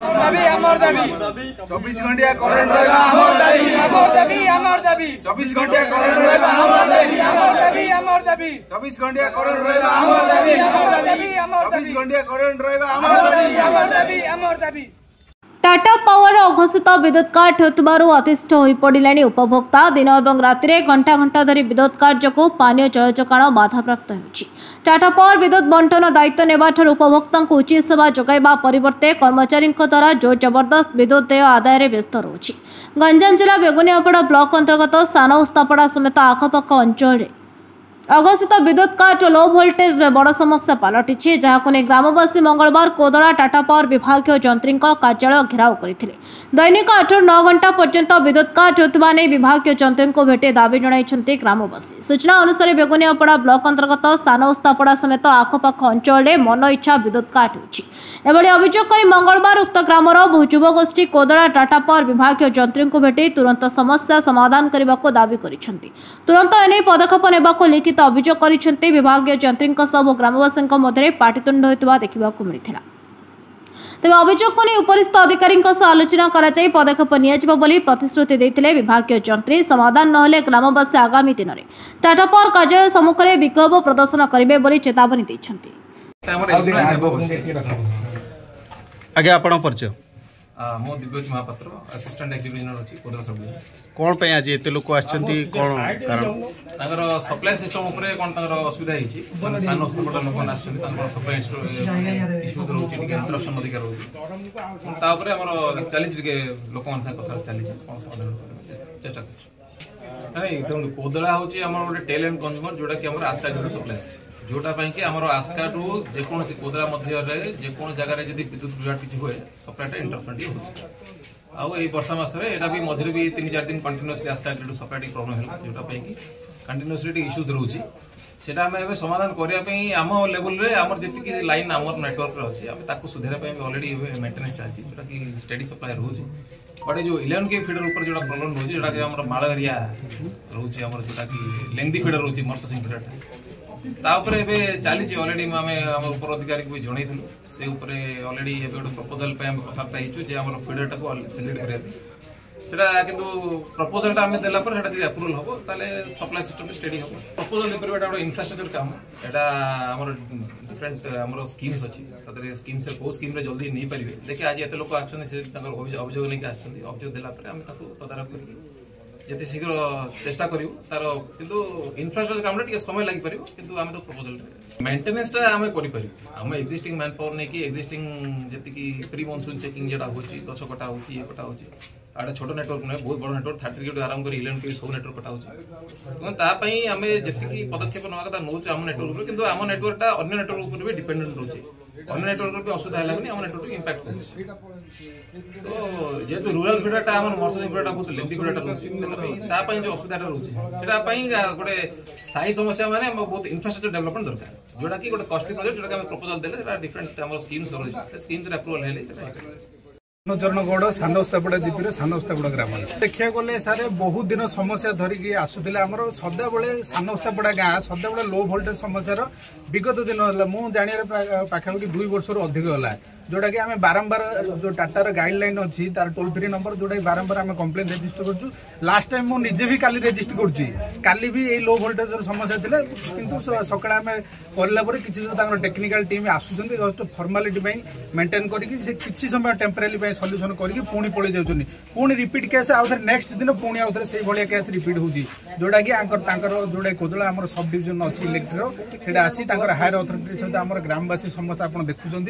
24 घंटिया current रहेगा अमर दाबी 24 घंटिया current रहेगा अमर दाबी 24 घंटिया करेंट रहेगा अमर दाबी 24 घंटिया करेंट रहेगा अमर दाबी। टाटा पावर अघोषित विद्युत काट होतिबारु अतिष्ठ होई पड़िलाणी उपभोक्ता। दिन और राति में घंटा घंटा धरी विद्युत काट जो पानीय जलजोगाण बाधाप्राप्त होछि। टाटा पावर विद्युत बंटन दायित्व नेबाठार उपभोक्ता उचित सेवा जोगाइबा परिवर्ते कर्मचारी द्वारा जोर जबरदस्त विद्युत देय आदाय व्यस्त रहुछि। गंजाम जिला बेगुनियापड़ा ब्लॉक अंतर्गत सान उस्तापड़ा समेत आखपाख अंचल अघोषित विद्युत काट लो भोल्टेज में बड़ समस्या पलटि जहां नहीं ग्रामवासी मंगलवार कोदड़ा टाटा पावर विभाग जंत्री कार्यालय घेराव करते दैनिक 8 ରୁ 9 घंटा पर्यंत विद्युत काट होता नहीं विभाग जंत्री को भेटे दाबी जणाई ग्रामवासी। सूचना अनुसार बेगुनियापड़ा ब्लॉक अंतर्गत सान उस्तापड़ा समेत आखपाख अंचल में मन इच्छा विद्युत काट होभली अभियोग कर मंगलवार उक्त ग्रामर युवगोष्ठी कोदड़ा टाटा पावर विभाग जंत्री को भेटे तुरंत समस्या समाधान करने को दाबी कर तुरंत एने पदक्षेप ने लिखित अभियोग कर विभाग जंत्री ग्रामवासी मध्य पाटितुंड होता देखा मिलता। तेज अभियोग को नहीं उपरिस्थ अधिकारी आलोचना कर पदक्षेप नि प्रतिश्रुति देते विभाग जंत्री। समाधान नहले ग्रामवासी आगामी दिन में टाटा पावर कार्यालय सम्मुख में विक्षोभ प्रदर्शन करेंगे चेतावनी देते। आगे आपण परिचय मो दिव्योज महापात्र असिस्टेंट एक्जीक्यूटिव इंजीनियर अछि कोदरा सब कोन पे आज एते लोक आछंती कोन कारण ताकर सप्लाई सिस्टम ऊपर कोन ताकर असुविधा हिची माने सान हॉस्पिटल लोक आछंती ताकर सप्लाई इश्यू रहउची टिके इंटरप्शन अधिकार रहउची ता ऊपर हमर चैलेंज के लोक मान से कथा चली छै कोन समाधान करे चेष्टा कर नै एकदम कोदरा होची हमर गोटे टेल एंड कंज्यूमर जोडा कि हमर आस्का जो सप्लाई जोटा कि आमर आस्का टू जेकोसी कोदरा मध्य जेको जगार जब विद्युत विभाग किसी हुए सप्लाईटा इंटरप्शन हो वर्षा मसरे यहाँ भी मझे भी 3-4 दिन कंटिन्यूअसली आस्का टू सप्लाई प्रोब्लेम है जोटा कि कंटिन्यूअसली इश्यूज रोचे से आम समाधान करने आम लेवल रे आमर जी लाइन आमर नेटवर्क अच्छी आम सुधारे अलरेडी मेंटेनेंस चलती जोटा कि स्टेडी सप्लाई रोचे बट जो 11 के फीडर ऊपर जो प्रॉब्लम रोचे जोटा कि आम माल एरिया रोचे जोटा कि लेंथी फीडर रोचे मर्ससिंग फीडर तापर एबे चली अलरेडी आम उपर अधिकारी को भी जनई से अलरेडी गोटे प्रपोजाल कथबार्ता जे आम फीडरटा को सिलेक्ट करा किंतु प्रपोजाल आम देला अप्रूवल हम ताले सप्लाई सिस्टम स्टेडी हम प्रपोजाल गोटे इंफ्रास्ट्रक्चर काम यहाँ आम डिफरेंट आम स्कीम्स अच्छी स्कीम से कौ स्कीम जल्दी नहीं पारे देखिए आज एत लोक अभियोग नहीं अभियोग देला तदारख कर जिते शीघ्र चेष्टा करूँ तार किंतु इंफ्रास्ट्रक्चर काम समय लगी पार किंतु आम तो प्रपोजल मेंटेनेंस आम कर एक्जिस्टिंग मैन पावर नहीं कि एक्जिस्टिंग जी प्री मॉनसून चेकिंग जेटा होची गछ कटा होची ये कटा होची आड़े छोट नेटवर्क नहीं बहुत बड़ नेटवर्क 33 आरंभ कर 11 के सब नेटवर्क कटा होची आम जी पदक्षेप ना कथा नौ आम नेटवर्क किंतु आम नेटवर्कटा अन्य नेटवर्क भी डिपेंडेंट रोचे अन्य नेटवर्क भी असुविधा है आम नेटवर्क इंपैक्ट हो तो जेहेतु रूरल फीडरटा आम मर्ससिंग फीडरटा बहुत लेंथी फीडरटा रोचे जो असुविधा रोचे गोटे स्थायी समस्या माने बहुत इंफ्रास्ट्रक्चर डेवलपमेंट दरकार जोटा कि गोटे कॉस्टली प्रोजेक्ट जोटा कि प्रपोजल देले डिफरेंट आम स्कीम्स रही स्कीम्स अप्रूवल है चरण गौड़ सान उस्तापड़ा जीपी सान उस्तापड़ा ग्राम देखा गले सारे बहुत दिन समस्या धरिकी आसूला आमर सदाबले सान उस्तापड़ा गाँ सदाबले लो भोल्टेज समस्या विगत दिन है मुझे जानिए पाखापाखि 2 वर्ष अधिक है जोटा कि आम बारंबार जो टाटार गाइडलाइन अच्छी तार टोल फ्री नंबर जोटा बारंबार आम कंप्लेन रेजिस्टर करूँ लास्ट टाइम मुझे भी काली रेजिस्टर करुँची भी ये लो भोल्टेज समस्या थी किंतु सकाଳେ आम करला किसी जो टेक्निकल टीम आसुँच जस्ट फर्मालीटी मेंटेन करके समय टेम्परेरी सल्यूशन करके पुणी पलि जाऊँगी पुणी रिपीट केस आउ थे नेक्स्ट दिन पुणी आउ थे से भाया केस रिपीट होगी जोटा कि जोटा कोदला आम सब डिविजन अच्छी इलेक्ट्रिक से आसी हायर अथॉरिटी सहित आम ग्रामवासी समस्त आप देखुं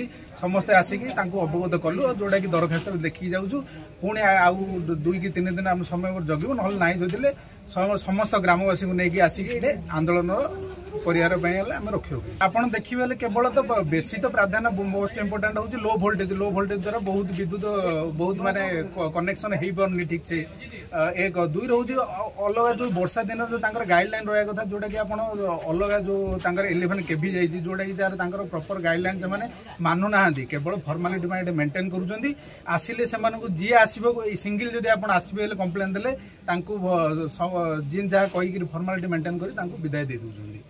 समस्ते आसिकी अवगत कलु जोटा कि दरखास्त देखी जाऊँ पुणी आउ 2 कि 3 दिन आम समय जगू ना नाई जो समस्त ग्रामवासी को लेकिन आसिक आंदोलन परिहार आम रखी आपड़ देखिए केवल तो बेसी तो प्राधान्य मोस्ट इंपोर्टाट हूँ लो भोल्टेज द्वारा बहुत विद्युत बहुत माने कनेक्शन हो पारनी ठीक से 1 2 रोज अलग जो वर्षा दिन जो गाइडलाइन रहा कथा जोटा कि आप अलग जो 11 केवी जाइए जोटा कि जार प्रॉपर गाइडलाइन से मानुना केवल फर्मालीटी मेंटेन करुँच आसिले से जी आसो सिंगल जब आप आसबे कंप्लेन देले जी जहाँ कहीकि फर्मालीटी मेंटेन कर विदाय दे दूसरी।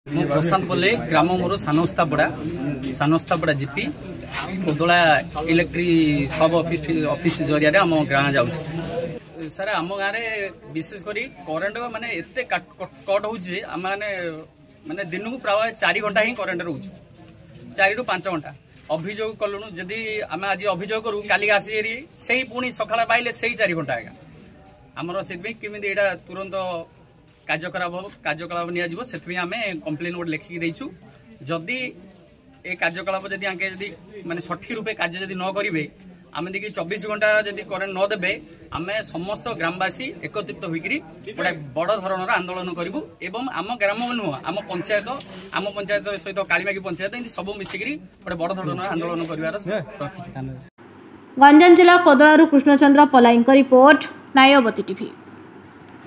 मु प्रशांत पल्ले ग्राम मोर सानस्तापड़ा जीपी कोदला इलेक्ट्रिक सब ऑफिस जरिया आम गाँ जाऊँ सर आम गाँव में विशेषकर करेन्ट माने एत कट होची आम माने दिन को प्राय 4 घंटा ही करेन्ट रोच 4 ରୁ 5 घंटा अभियोग कलुनु जदि आम आज अभियोग करूँ काली आसी से पुणी सकाळ पाइले से 4 घंटा आएगा आमर से केमी यहाँ तुरंत कार्यकलाप नियाजिबो सेथि आम कंप्लेन गोटे लिखिकी देइछु जदि ए कार्यकलाप जदि आके जदि माने सठिक रूपे कार्य जदि न करिवे आम देखिए 24 घंटा जदि करेन्ट न देबे आम समस्त ग्रामवासी एकत्रित होइकरी गोटे बड़ धरणर आंदोलन करूँ एवं आम ग्राम नुह आम पंचायत सहित कालीमागी पंचायत सब मिसिकी गोटे बड़ धरणर आंदोलन कर गंजाम जिला कोदलारू कृष्णचंद्र पलाईंक रिपोर्ट नायबती टीवी।